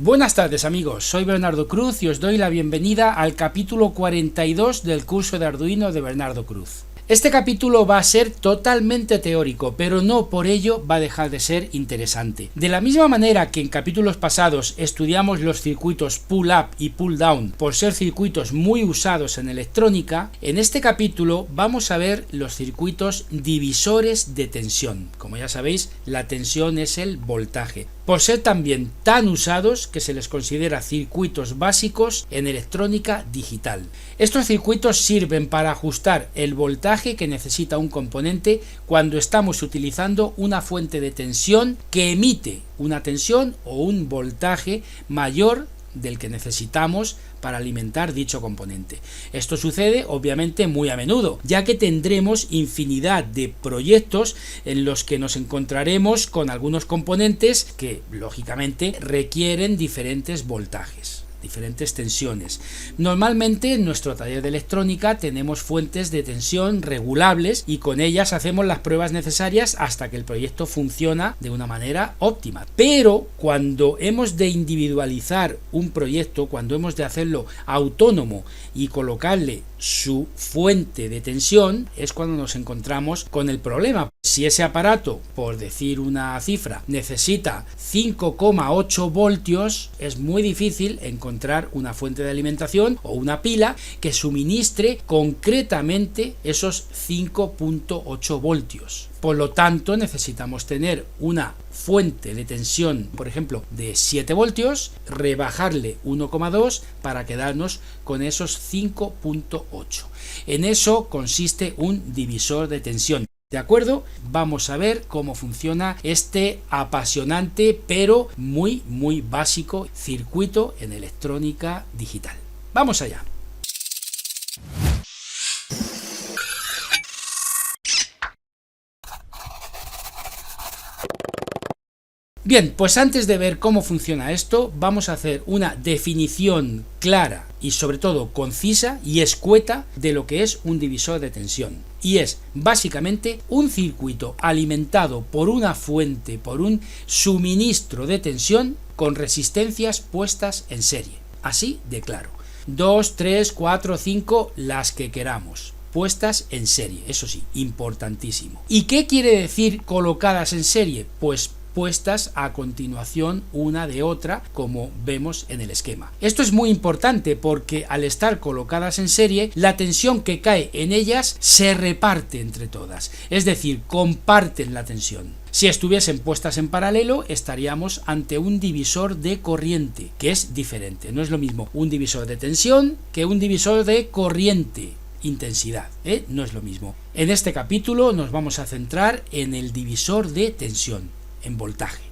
Buenas tardes amigos, soy Bernardo Cruz y os doy la bienvenida al capítulo 42 del curso de Arduino de Bernardo Cruz. Este capítulo va a ser totalmente teórico, pero no por ello va a dejar de ser interesante. De la misma manera que en capítulos pasados estudiamos los circuitos pull-up y pull-down por ser circuitos muy usados en electrónica, en este capítulo vamos a ver los circuitos divisores de tensión. Como ya sabéis, la tensión es el voltaje, por ser también tan usados que se les considera circuitos básicos en electrónica digital. Estos circuitos sirven para ajustar el voltaje que necesita un componente cuando estamos utilizando una fuente de tensión que emite una tensión o un voltaje mayor del que necesitamos para alimentar dicho componente. Esto sucede obviamente muy a menudo, ya que tendremos infinidad de proyectos en los que nos encontraremos con algunos componentes que lógicamente requieren diferentes voltajes, diferentes tensiones. Normalmente en nuestro taller de electrónica tenemos fuentes de tensión regulables y con ellas hacemos las pruebas necesarias hasta que el proyecto funciona de una manera óptima. Pero cuando hemos de individualizar un proyecto, cuando hemos de hacerlo autónomo y colocarle su fuente de tensión, es cuando nos encontramos con el problema. Si ese aparato, por decir una cifra, necesita 5,8 voltios, es muy difícil encontrar una fuente de alimentación o una pila que suministre concretamente esos 5,8 voltios. Por lo tanto, necesitamos tener una fuente de tensión, por ejemplo, de 7 voltios, rebajarle 1,2 para quedarnos con esos 5,8. En eso consiste un divisor de tensión. ¿De acuerdo? Vamos a ver cómo funciona este apasionante pero muy básico circuito en electrónica digital. ¡Vamos allá! Bien, pues antes de ver cómo funciona esto, vamos a hacer una definición clara y sobre todo concisa y escueta de lo que es un divisor de tensión. Y es básicamente un circuito alimentado por una fuente, por un suministro de tensión con resistencias puestas en serie. Así de claro. 2, 3, 4, 5, las que queramos. Puestas en serie, eso sí, importantísimo. ¿Y qué quiere decir colocadas en serie? Pues puestas a continuación una de otra, como vemos en el esquema. Esto es muy importante porque al estar colocadas en serie, la tensión que cae en ellas se reparte entre todas, es decir, comparten la tensión. Si estuviesen puestas en paralelo, estaríamos ante un divisor de corriente, que es diferente. No es lo mismo un divisor de tensión que un divisor de corriente. Intensidad, no es lo mismo. En este capítulo nos vamos a centrar en el divisor de tensión, en voltaje.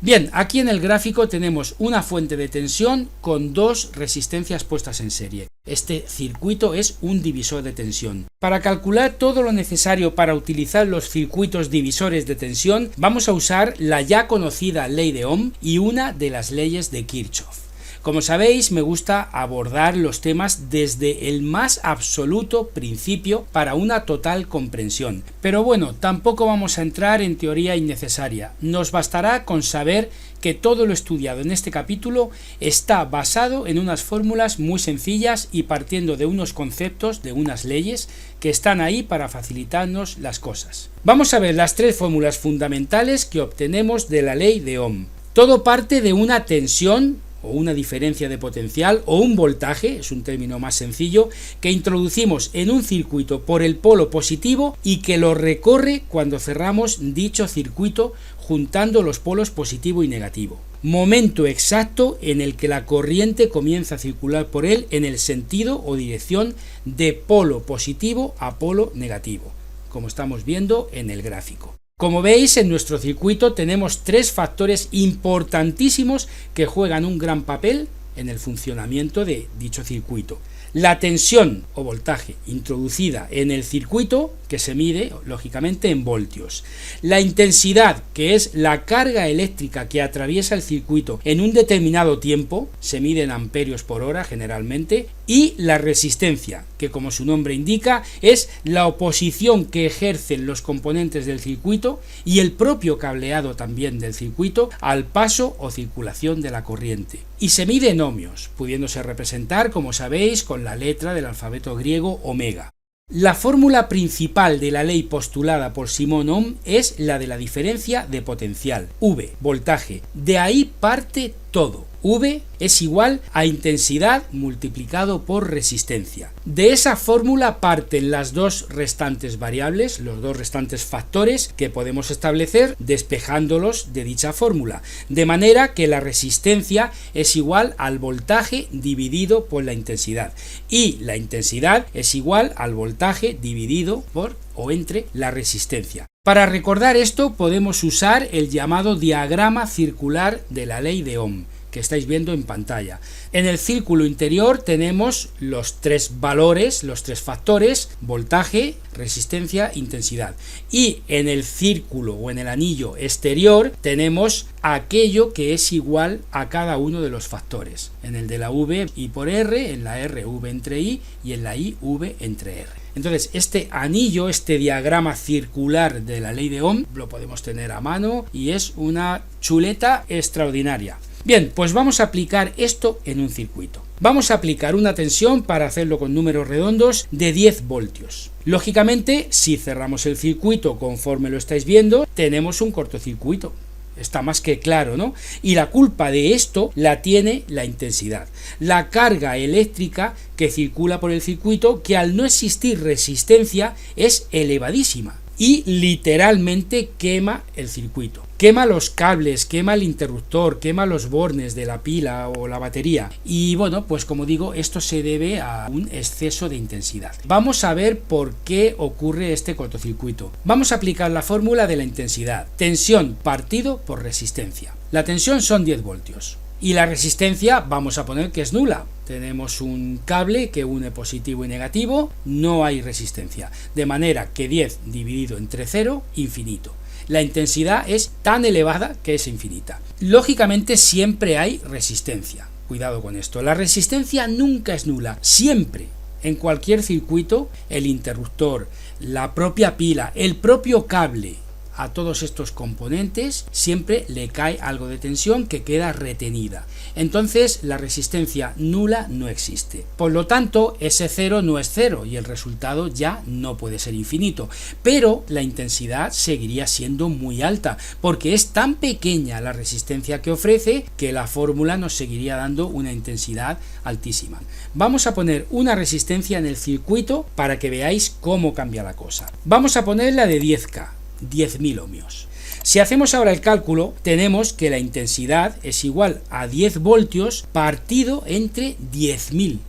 Bien, aquí en el gráfico tenemos una fuente de tensión con dos resistencias puestas en serie. Este circuito es un divisor de tensión. Para calcular todo lo necesario para utilizar los circuitos divisores de tensión, vamos a usar la ya conocida ley de Ohm y una de las leyes de Kirchhoff. Como sabéis, me gusta abordar los temas desde el más absoluto principio para una total comprensión. Pero bueno, tampoco vamos a entrar en teoría innecesaria. Nos bastará con saber que todo lo estudiado en este capítulo está basado en unas fórmulas muy sencillas y partiendo de unos conceptos, de unas leyes que están ahí para facilitarnos las cosas. Vamos a ver las tres fórmulas fundamentales que obtenemos de la ley de Ohm. Todo parte de una tensión o una diferencia de potencial o un voltaje, es un término más sencillo, que introducimos en un circuito por el polo positivo y que lo recorre cuando cerramos dicho circuito juntando los polos positivo y negativo. Momento exacto en el que la corriente comienza a circular por él en el sentido o dirección de polo positivo a polo negativo, como estamos viendo en el gráfico. Como veis, en nuestro circuito tenemos tres factores importantísimos que juegan un gran papel en el funcionamiento de dicho circuito. La tensión o voltaje introducida en el circuito, que se mide lógicamente en voltios. La intensidad, que es la carga eléctrica que atraviesa el circuito en un determinado tiempo, se mide en amperios por hora generalmente. y la resistencia, que como su nombre indica es la oposición que ejercen los componentes del circuito y el propio cableado también del circuito al paso o circulación de la corriente. Y se mide en ohmios, pudiéndose representar, como sabéis, con la letra del alfabeto griego omega. La fórmula principal de la ley postulada por Simon Ohm es la de la diferencia de potencial, V, voltaje. De ahí parte todo. V es igual a intensidad multiplicado por resistencia. De esa fórmula parten las dos restantes variables, los dos restantes factores que podemos establecer despejándolos de dicha fórmula, de manera que la resistencia es igual al voltaje dividido por la intensidad y la intensidad es igual al voltaje dividido por o entre la resistencia. Para recordar esto podemos usar el llamado diagrama circular de la ley de Ohm, que estáis viendo en pantalla. En el círculo interior tenemos los tres valores, los tres factores: voltaje, resistencia, intensidad. Y en el círculo o en el anillo exterior tenemos aquello que es igual a cada uno de los factores. En el de la V, I por R, en la R, V entre I y en la I, V entre R. Entonces, este anillo, este diagrama circular de la ley de Ohm, lo podemos tener a mano y es una chuleta extraordinaria. Bien, pues vamos a aplicar esto en un circuito. Vamos a aplicar una tensión, para hacerlo con números redondos, de 10 voltios. Lógicamente, si cerramos el circuito conforme lo estáis viendo, tenemos un cortocircuito. Está más que claro, ¿no? Y la culpa de esto la tiene la intensidad, la carga eléctrica que circula por el circuito, que al no existir resistencia es elevadísima y literalmente quema el circuito. Quema los cables, quema el interruptor, quema los bornes de la pila o la batería. Y bueno, pues como digo, esto se debe a un exceso de intensidad. Vamos a ver por qué ocurre este cortocircuito. Vamos a aplicar la fórmula de la intensidad. Tensión partido por resistencia. La tensión son 10 voltios. Y la resistencia vamos a poner que es nula. Tenemos un cable que une positivo y negativo, no hay resistencia. De manera que 10 dividido entre 0, infinito. La intensidad es tan elevada que es infinita. Lógicamente siempre hay resistencia. Cuidado con esto. La resistencia nunca es nula. Siempre, en cualquier circuito, el interruptor, la propia pila, el propio cable, a todos estos componentes siempre le cae algo de tensión que queda retenida. Entonces la resistencia nula no existe. Por lo tanto, ese cero no es cero y el resultado ya no puede ser infinito. Pero la intensidad seguiría siendo muy alta, porque es tan pequeña la resistencia que ofrece que la fórmula nos seguiría dando una intensidad altísima. Vamos a poner una resistencia en el circuito para que veáis cómo cambia la cosa. Vamos a poner la de 10K. 10.000 ohmios. Si hacemos ahora el cálculo, tenemos que la intensidad es igual a 10 voltios partido entre 10.000.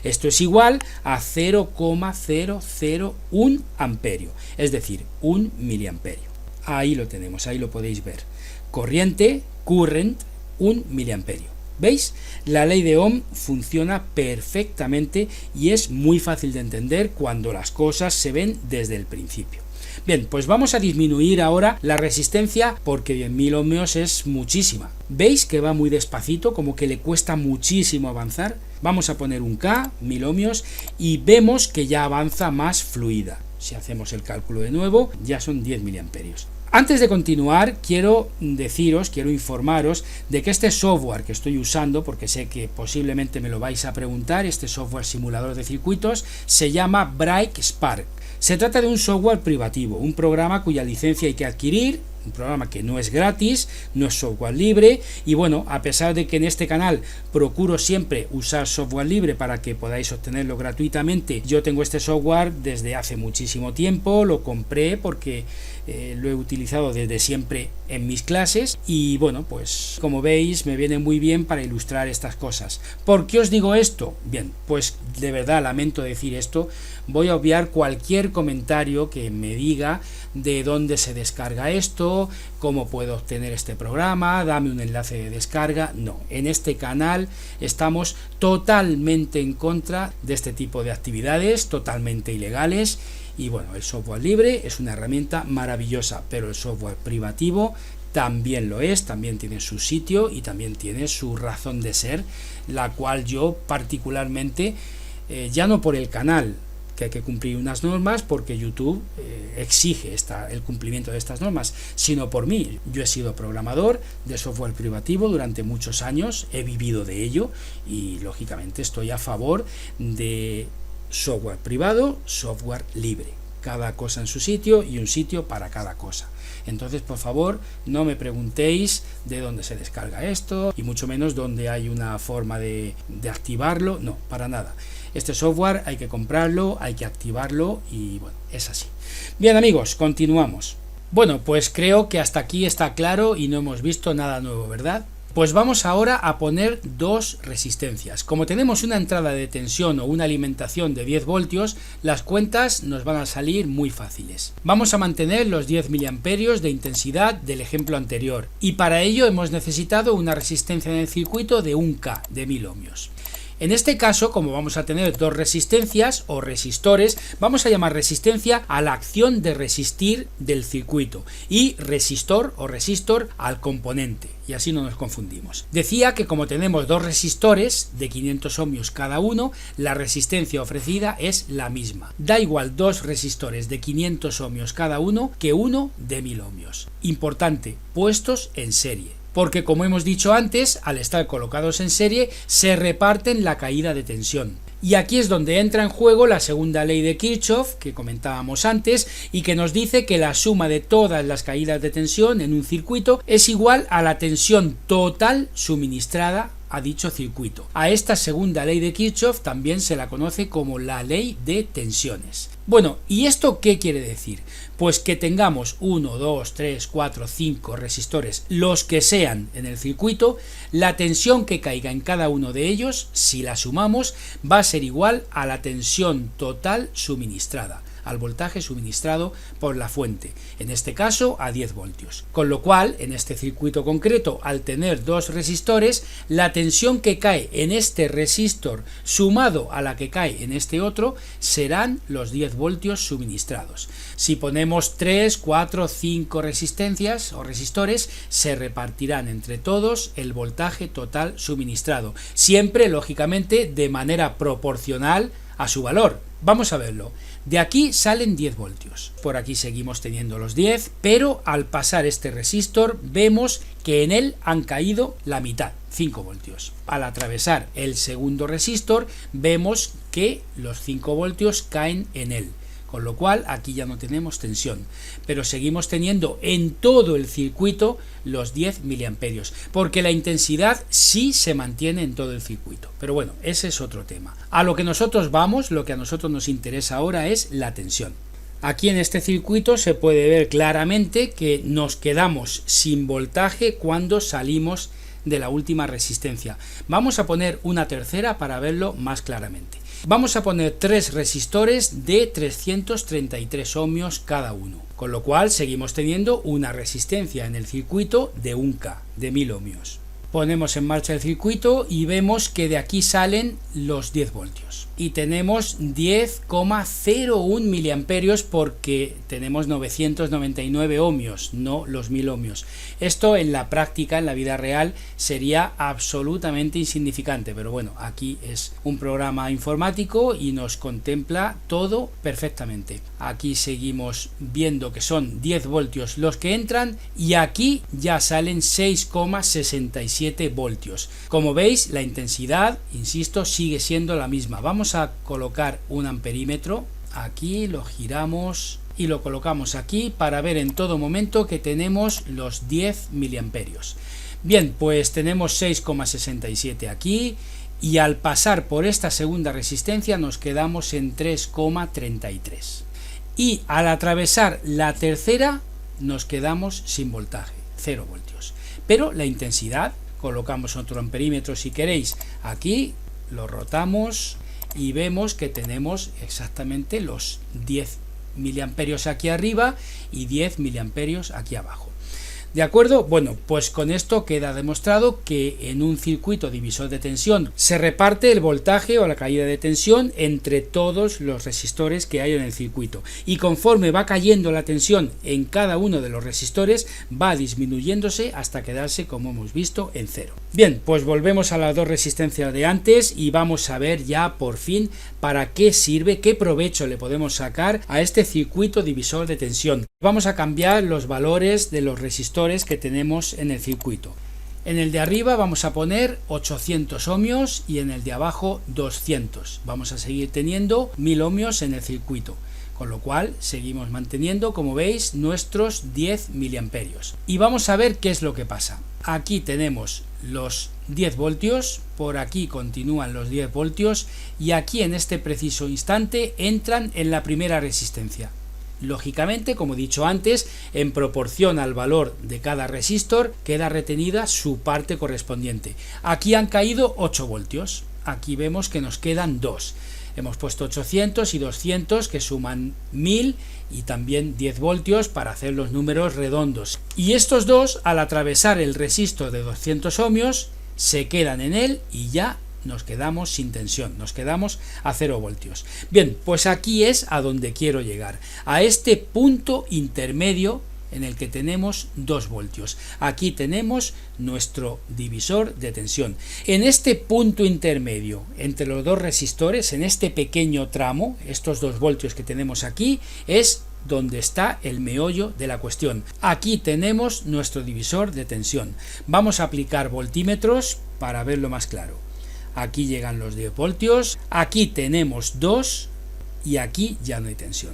Esto es igual a 0,001 amperio, es decir, 1 miliamperio. Ahí lo tenemos, ahí lo podéis ver. Corriente, current, 1 miliamperio. ¿Veis? La ley de Ohm funciona perfectamente y es muy fácil de entender cuando las cosas se ven desde el principio. Bien, pues vamos a disminuir ahora la resistencia porque 10.000 ohmios es muchísima. ¿Veis que va muy despacito, como que le cuesta muchísimo avanzar? Vamos a poner un K, 1000 ohmios, y vemos que ya avanza más fluida. Si hacemos el cálculo de nuevo, ya son 10 miliamperios. Antes de continuar, quiero informaros de que este software que estoy usando, porque sé que posiblemente me lo vais a preguntar, este software simulador de circuitos, se llama Bright Spark. Se trata de un software privativo, un programa cuya licencia hay que adquirir, un programa que no es gratis, no es software libre, y bueno, a pesar de que en este canal procuro siempre usar software libre para que podáis obtenerlo gratuitamente, yo tengo este software desde hace muchísimo tiempo, lo compré porque lo he utilizado desde siempre en mis clases y bueno, pues como veis me viene muy bien para ilustrar estas cosas. ¿Por qué os digo esto? Bien, pues de verdad lamento decir esto, voy a obviar cualquier comentario que me diga de dónde se descarga esto, cómo puedo obtener este programa, dame un enlace de descarga. No, en este canal estamos totalmente en contra de este tipo de actividades, totalmente ilegales. Y bueno, el software libre es una herramienta maravillosa, pero el software privativo también lo es, también tiene su sitio y también tiene su razón de ser, la cual yo particularmente ya no por el canal, que hay que cumplir unas normas porque YouTube exige el cumplimiento de estas normas, sino por mí. Yo he sido programador de software privativo durante muchos años, he vivido de ello y lógicamente estoy a favor de software privado, software libre, cada cosa en su sitio y un sitio para cada cosa. Entonces, por favor, no me preguntéis de dónde se descarga esto y mucho menos dónde hay una forma de activarlo. No, para nada. Este software hay que comprarlo, hay que activarlo y bueno, es así. Bien amigos, continuamos. Bueno, pues creo que hasta aquí está claro y no hemos visto nada nuevo, ¿verdad? Pues vamos ahora a poner dos resistencias. Como tenemos una entrada de tensión o una alimentación de 10 voltios, las cuentas nos van a salir muy fáciles. Vamos a mantener los 10 mA de intensidad del ejemplo anterior y para ello hemos necesitado una resistencia en el circuito de 1K, de 1000 ohmios. En este caso, como vamos a tener dos resistencias o resistores, vamos a llamar resistencia a la acción de resistir del circuito y resistor o resistor al componente, y así no nos confundimos. Decía que como tenemos dos resistores de 500 ohmios cada uno, la resistencia ofrecida es la misma. Da igual dos resistores de 500 ohmios cada uno que uno de 1000 ohmios. Importante, puestos en serie. Porque como hemos dicho antes, al estar colocados en serie, se reparten la caída de tensión. Y aquí es donde entra en juego la segunda ley de Kirchhoff, que comentábamos antes, y que nos dice que la suma de todas las caídas de tensión en un circuito es igual a la tensión total suministrada a dicho circuito. A esta segunda ley de Kirchhoff también se la conoce como la ley de tensiones. Bueno, ¿y esto qué quiere decir? Pues que tengamos 1, 2, 3, 4, 5 resistores, los que sean en el circuito, la tensión que caiga en cada uno de ellos, si la sumamos, va a ser igual a la tensión total suministrada, al voltaje suministrado por la fuente, en este caso a 10 voltios. Con lo cual, en este circuito concreto, al tener dos resistores, la tensión que cae en este resistor sumado a la que cae en este otro serán los 10 voltios suministrados. Si ponemos 3, 4, 5 resistencias o resistores, se repartirán entre todos el voltaje total suministrado, siempre lógicamente de manera proporcional a su valor. Vamos a verlo. De aquí salen 10 voltios. Por aquí seguimos teniendo los 10, pero al pasar este resistor vemos que en él han caído la mitad, 5 voltios. Al atravesar el segundo resistor vemos que los 5 voltios caen en él. Con lo cual aquí ya no tenemos tensión, pero seguimos teniendo en todo el circuito los 10 miliamperios, porque la intensidad sí se mantiene en todo el circuito. Pero bueno, ese es otro tema. A lo que nosotros vamos, lo que a nosotros nos interesa ahora es la tensión. Aquí en este circuito se puede ver claramente que nos quedamos sin voltaje cuando salimos de la última resistencia. Vamos a poner una tercera para verlo más claramente. Vamos a poner 3 resistores de 333 ohmios cada uno, con lo cual seguimos teniendo una resistencia en el circuito de 1K, de 1000 ohmios. Ponemos en marcha el circuito y vemos que de aquí salen los 10 voltios. Y tenemos 10,01 miliamperios porque tenemos 999 ohmios, no los 1000 ohmios. Esto en la práctica, en la vida real, sería absolutamente insignificante. Pero bueno, aquí es un programa informático y nos contempla todo perfectamente. Aquí seguimos viendo que son 10 voltios los que entran y aquí ya salen 6,67 voltios. Como veis, la intensidad, insisto, sigue siendo la misma. Vamos a colocar un amperímetro, aquí lo giramos y lo colocamos aquí para ver en todo momento que tenemos los 10 miliamperios. Bien, pues tenemos 6,67 aquí y al pasar por esta segunda resistencia nos quedamos en 3,33 y al atravesar la tercera nos quedamos sin voltaje, 0 voltios, pero la intensidad, colocamos otro amperímetro si queréis, aquí lo rotamos y vemos que tenemos exactamente los 10 miliamperios aquí arriba y 10 miliamperios aquí abajo. ¿De acuerdo? Bueno, pues con esto queda demostrado que en un circuito divisor de tensión se reparte el voltaje o la caída de tensión entre todos los resistores que hay en el circuito, y conforme va cayendo la tensión en cada uno de los resistores va disminuyéndose hasta quedarse, como hemos visto, en cero. Bien, pues volvemos a las dos resistencias de antes y vamos a ver ya por fin para qué sirve, qué provecho le podemos sacar a este circuito divisor de tensión. Vamos a cambiar los valores de los resistores que tenemos en el circuito. En el de arriba vamos a poner 800 ohmios y en el de abajo 200. Vamos a seguir teniendo 1000 ohmios en el circuito, con lo cual seguimos manteniendo, como veis, nuestros 10 miliamperios. Y vamos a ver qué es lo que pasa. Aquí tenemos los 10 voltios, por aquí continúan los 10 voltios y aquí en este preciso instante entran en la primera resistencia. Lógicamente, como he dicho antes, en proporción al valor de cada resistor queda retenida su parte correspondiente. Aquí han caído 8 voltios, aquí vemos que nos quedan 2. Hemos puesto 800 y 200 que suman 1000 y también 10 voltios para hacer los números redondos. Y estos dos, al atravesar el resistor de 200 ohmios, se quedan en él y ya nos quedamos sin tensión, nos quedamos a 0 voltios. Bien, pues aquí es a donde quiero llegar, a este punto intermedio en el que tenemos 2 voltios. Aquí tenemos nuestro divisor de tensión. En este punto intermedio entre los dos resistores, en este pequeño tramo, estos 2 voltios que tenemos aquí, es donde está el meollo de la cuestión. Aquí tenemos nuestro divisor de tensión. Vamos a aplicar voltímetros para verlo más claro. Aquí llegan los 10 voltios, aquí tenemos 2 y aquí ya no hay tensión.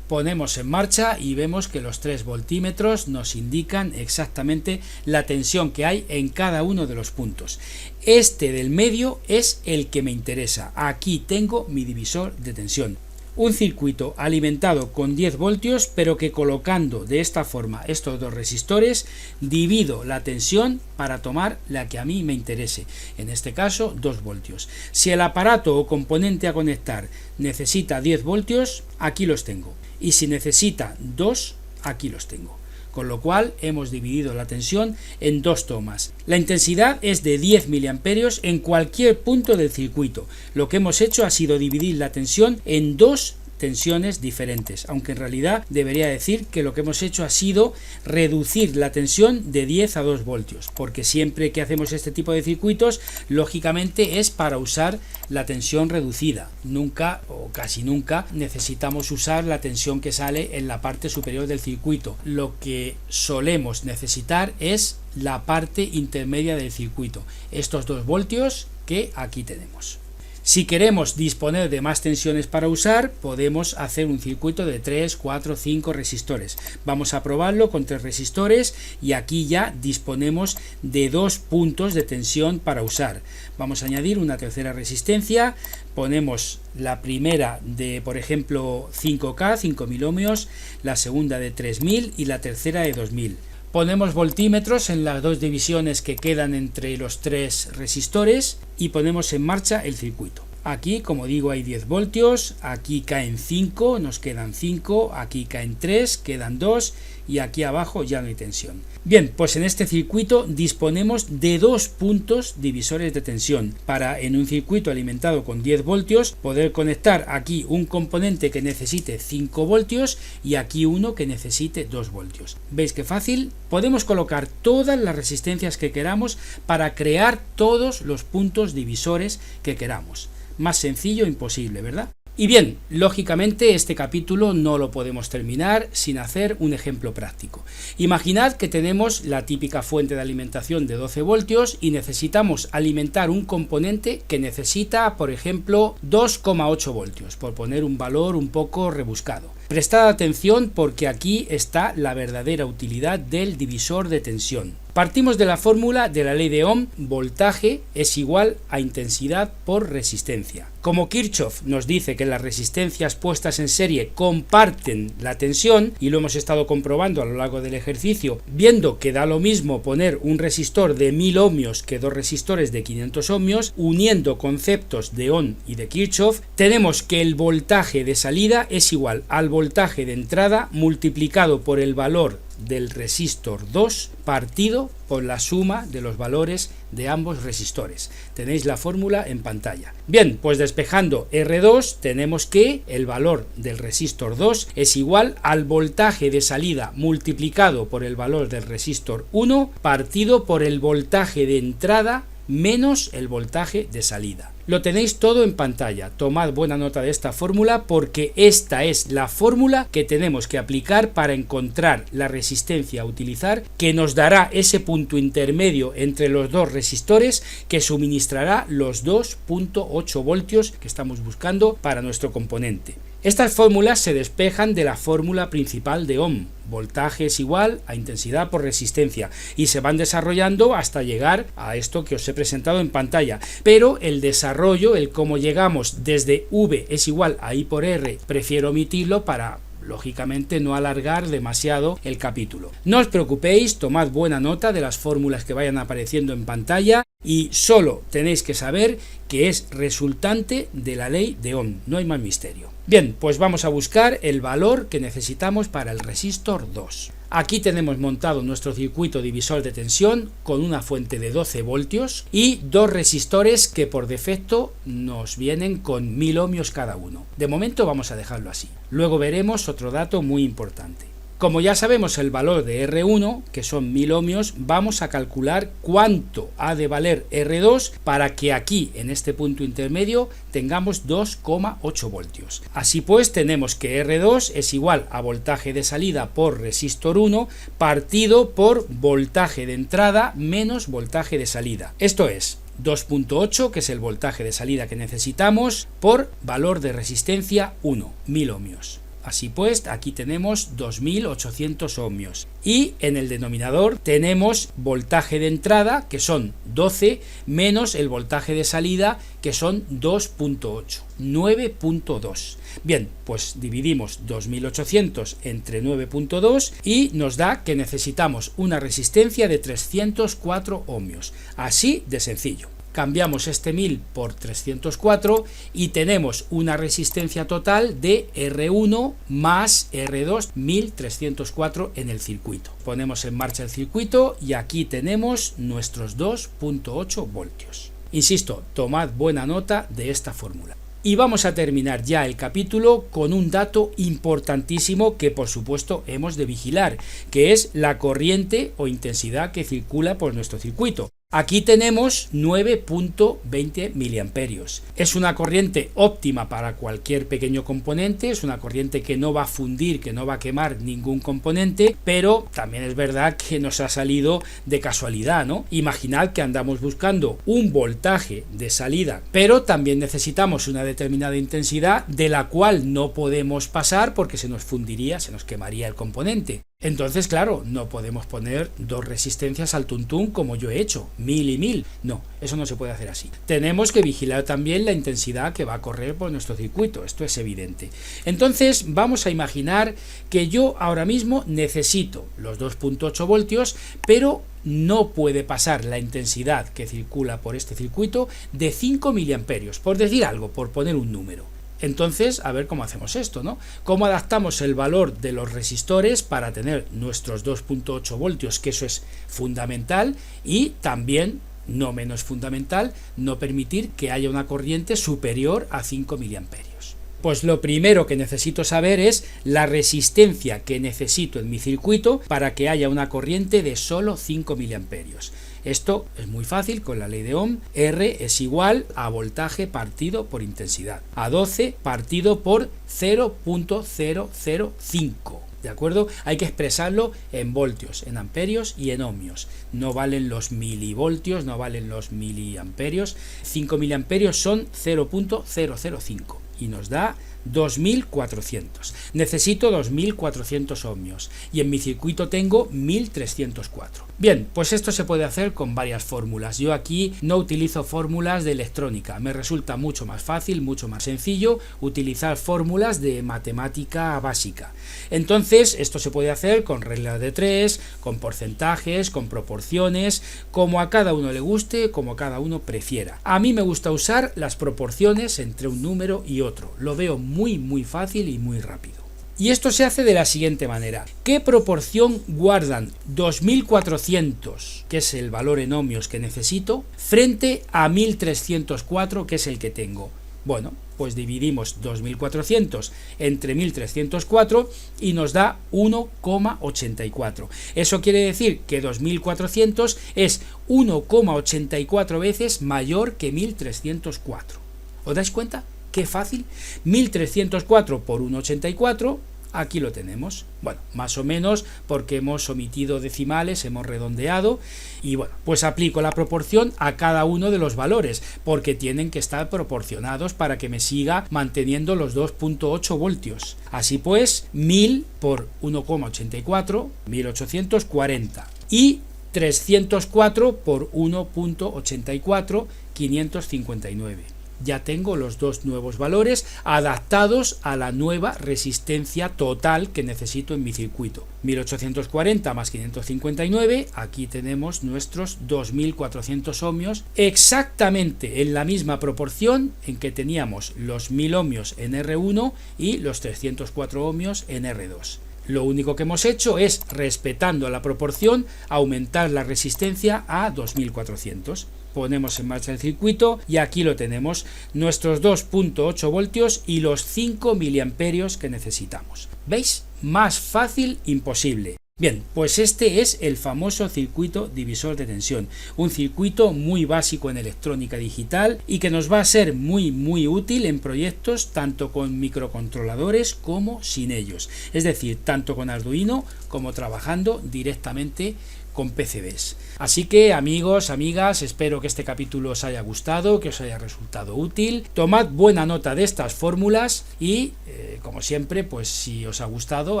Ponemos en marcha y vemos que los 3 voltímetros nos indican exactamente la tensión que hay en cada uno de los puntos. Este del medio es el que me interesa. Aquí tengo mi divisor de tensión. Un circuito alimentado con 10 voltios, pero que colocando de esta forma estos dos resistores, divido la tensión para tomar la que a mí me interese, en este caso 2 voltios. Si el aparato o componente a conectar necesita 10 voltios, aquí los tengo, y si necesita 2, aquí los tengo. Con lo cual hemos dividido la tensión en 2 tomas. La intensidad es de 10 miliamperios en cualquier punto del circuito. Lo que hemos hecho ha sido dividir la tensión en 2 tensiones diferentes, aunque en realidad debería decir que lo que hemos hecho ha sido reducir la tensión de 10 a 2 voltios, porque siempre que hacemos este tipo de circuitos, lógicamente es para usar la tensión reducida. Nunca o casi nunca necesitamos usar la tensión que sale en la parte superior del circuito. Lo que solemos necesitar es la parte intermedia del circuito, estos 2 voltios que aquí tenemos. Si queremos disponer de más tensiones para usar, podemos hacer un circuito de 3, 4, 5 resistores. Vamos a probarlo con 3 resistores y aquí ya disponemos de 2 puntos de tensión para usar. Vamos a añadir una tercera resistencia, ponemos la primera de, por ejemplo, 5K, 5000 ohmios, la segunda de 3000 y la tercera de 2000. Ponemos voltímetros en las 2 divisiones que quedan entre los 3 resistores y ponemos en marcha el circuito. Aquí, como digo, hay 10 voltios, aquí caen 5, nos quedan 5, aquí caen 3, quedan 2 y aquí abajo ya no hay tensión. Bien, pues en este circuito disponemos de 2 puntos divisores de tensión para, en un circuito alimentado con 10 voltios, poder conectar aquí un componente que necesite 5 voltios y aquí uno que necesite 2 voltios. ¿Veis qué fácil? Podemos colocar todas las resistencias que queramos para crear todos los puntos divisores que queramos. Más sencillo imposible, ¿verdad? Y bien, lógicamente este capítulo no lo podemos terminar sin hacer un ejemplo práctico. Imaginad que tenemos la típica fuente de alimentación de 12 voltios y necesitamos alimentar un componente que necesita, por ejemplo, 2,8 voltios, por poner un valor un poco rebuscado. Prestad atención porque aquí está la verdadera utilidad del divisor de tensión. Partimos de la fórmula de la ley de Ohm, voltaje es igual a intensidad por resistencia. Como Kirchhoff nos dice que las resistencias puestas en serie comparten la tensión, y lo hemos estado comprobando a lo largo del ejercicio, viendo que da lo mismo poner un resistor de 1000 ohmios que 2 resistores de 500 ohmios, uniendo conceptos de Ohm y de Kirchhoff, tenemos que el voltaje de salida es igual al voltaje voltaje de entrada multiplicado por el valor del resistor 2 partido por la suma de los valores de ambos resistores. Tenéis la fórmula en pantalla. Bien, pues despejando R2 tenemos que el valor del resistor 2 es igual al voltaje de salida multiplicado por el valor del resistor 1 partido por el voltaje de entrada menos el voltaje de salida. Lo tenéis todo en pantalla. Tomad buena nota de esta fórmula porque esta es la fórmula que tenemos que aplicar para encontrar la resistencia a utilizar que nos dará ese punto intermedio entre los dos resistores que suministrará los 2.8 voltios que estamos buscando para nuestro componente. Estas fórmulas se despejan de la fórmula principal de Ohm. Voltaje es igual a intensidad por resistencia y se van desarrollando hasta llegar a esto que os he presentado en pantalla. Pero el desarrollo, el cómo llegamos desde V es igual a I por R, prefiero omitirlo para lógicamente no alargar demasiado el capítulo. No os preocupéis, tomad buena nota de las fórmulas que vayan apareciendo en pantalla y solo tenéis que saber que es resultante de la ley de Ohm, no hay más misterio. Bien, pues vamos a buscar el valor que necesitamos para el resistor 2. Aquí tenemos montado nuestro circuito divisor de tensión con una fuente de 12 voltios y dos resistores que por defecto nos vienen con 1000 ohmios cada uno. De momento vamos a dejarlo así. Luego veremos otro dato muy importante. Como ya sabemos el valor de R1, que son 1000 ohmios, vamos a calcular cuánto ha de valer R2 para que aquí, en este punto intermedio, tengamos 2,8 voltios. Así pues, tenemos que R2 es igual a voltaje de salida por resistor 1 partido por voltaje de entrada menos voltaje de salida. Esto es 2.8, que es el voltaje de salida que necesitamos, por valor de resistencia 1, 1000 ohmios. Así pues, aquí tenemos 2800 ohmios y en el denominador tenemos voltaje de entrada, que son 12, menos el voltaje de salida, que son 2.8, 9.2. Bien, pues dividimos 2800 entre 9.2 y nos da que necesitamos una resistencia de 304 ohmios. Así de sencillo. Cambiamos este 1000 por 304 y tenemos una resistencia total de R1 más R2, 1304 en el circuito. Ponemos en marcha el circuito y aquí tenemos nuestros 2.8 voltios. Insisto, tomad buena nota de esta fórmula. Y vamos a terminar ya el capítulo con un dato importantísimo que por supuesto hemos de vigilar, que es la corriente o intensidad que circula por nuestro circuito. Aquí tenemos 9.20 miliamperios. Es una corriente óptima para cualquier pequeño componente, es una corriente que no va a fundir, que no va a quemar ningún componente, pero también es verdad que nos ha salido de casualidad, ¿no? Imaginad que andamos buscando un voltaje de salida, pero también necesitamos una determinada intensidad de la cual no podemos pasar porque se nos fundiría, se nos quemaría el componente. Entonces, claro, no podemos poner dos resistencias al tuntún como yo he hecho, 1000 y 1000. No, eso no se puede hacer así. Tenemos que vigilar también la intensidad que va a correr por nuestro circuito, esto es evidente. Entonces, vamos a imaginar que yo ahora mismo necesito los 2.8 voltios, pero no puede pasar la intensidad que circula por este circuito de 5 miliamperios, por decir algo, por poner un número. Entonces, a ver cómo hacemos esto, ¿no? ¿Cómo adaptamos el valor de los resistores para tener nuestros 2.8 voltios, que eso es fundamental, y también, no menos fundamental, no permitir que haya una corriente superior a 5 miliamperios? Pues lo primero que necesito saber es la resistencia que necesito en mi circuito para que haya una corriente de solo 5 miliamperios. Esto es muy fácil con la ley de Ohm. R es igual a voltaje partido por intensidad, a 12 partido por 0.005. ¿De acuerdo? Hay que expresarlo en voltios, en amperios y en ohmios. No valen los milivoltios, no valen los miliamperios. 5 miliamperios son 0.005 y nos da 2400. Necesito 2400 ohmios y en mi circuito tengo 1304. Bien, pues esto se puede hacer con varias fórmulas. Yo aquí no utilizo fórmulas de electrónica, me resulta mucho más fácil, mucho más sencillo utilizar fórmulas de matemática básica. Entonces, esto se puede hacer con reglas de 3, con porcentajes, con proporciones, como a cada uno le guste, como a cada uno prefiera. A mí me gusta usar las proporciones entre un número y otro, lo veo muy fácil y muy rápido. Y esto se hace de la siguiente manera. ¿Qué proporción guardan 2400, que es el valor en ohmios que necesito, frente a 1304, que es el que tengo? Bueno, pues dividimos 2400 entre 1304 y nos da 1,84. Eso quiere decir que 2400 es 1,84 veces mayor que 1304. ¿Os dais cuenta? Qué fácil. 1304 por 1,84, aquí lo tenemos. Bueno, más o menos porque hemos omitido decimales, hemos redondeado y bueno, pues aplico la proporción a cada uno de los valores porque tienen que estar proporcionados para que me siga manteniendo los 2,8 voltios. Así pues, 1000 por 1,84, 1840 y 304 por 1,84, 559. Ya tengo los dos nuevos valores adaptados a la nueva resistencia total que necesito en mi circuito. 1840 más 559, aquí tenemos nuestros 2400 ohmios, exactamente en la misma proporción en que teníamos los 1000 ohmios en R1 y los 304 ohmios en R2. Lo único que hemos hecho es, respetando la proporción, aumentar la resistencia a 2400. Ponemos en marcha el circuito y aquí lo tenemos, nuestros 2,8 voltios y los 5 miliamperios que necesitamos. ¿Veis? Más fácil imposible. Bien, pues este es el famoso circuito divisor de tensión, un circuito muy básico en electrónica digital y que nos va a ser muy útil en proyectos tanto con microcontroladores como sin ellos, es decir, tanto con Arduino como trabajando directamente con PCBs. Así que amigos, amigas, espero que este capítulo os haya gustado, que os haya resultado útil. Tomad buena nota de estas fórmulas y, como siempre, pues si os ha gustado,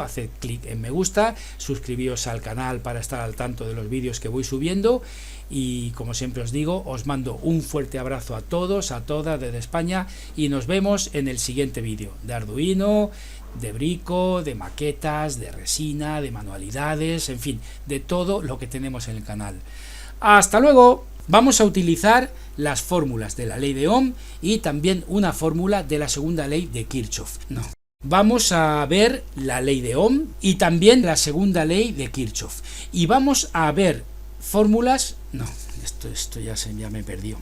haced clic en me gusta, suscribíos al canal para estar al tanto de los vídeos que voy subiendo y, como siempre os digo, os mando un fuerte abrazo a todos, a todas desde España y nos vemos en el siguiente vídeo de Arduino, de brico, de maquetas, de resina, de manualidades, en fin, de todo lo que tenemos en el canal. ¡Hasta luego! Vamos a utilizar las fórmulas de la ley de Ohm y también una fórmula de la segunda ley de Kirchhoff. No. Vamos a ver la ley de Ohm y también la segunda ley de Kirchhoff. Y vamos a ver fórmulas... No, esto ya me perdió.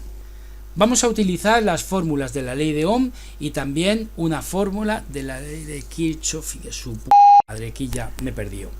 Vamos a utilizar las fórmulas de la ley de Ohm y también una fórmula de la ley de Kirchhoff y de su madre, que ya me perdió.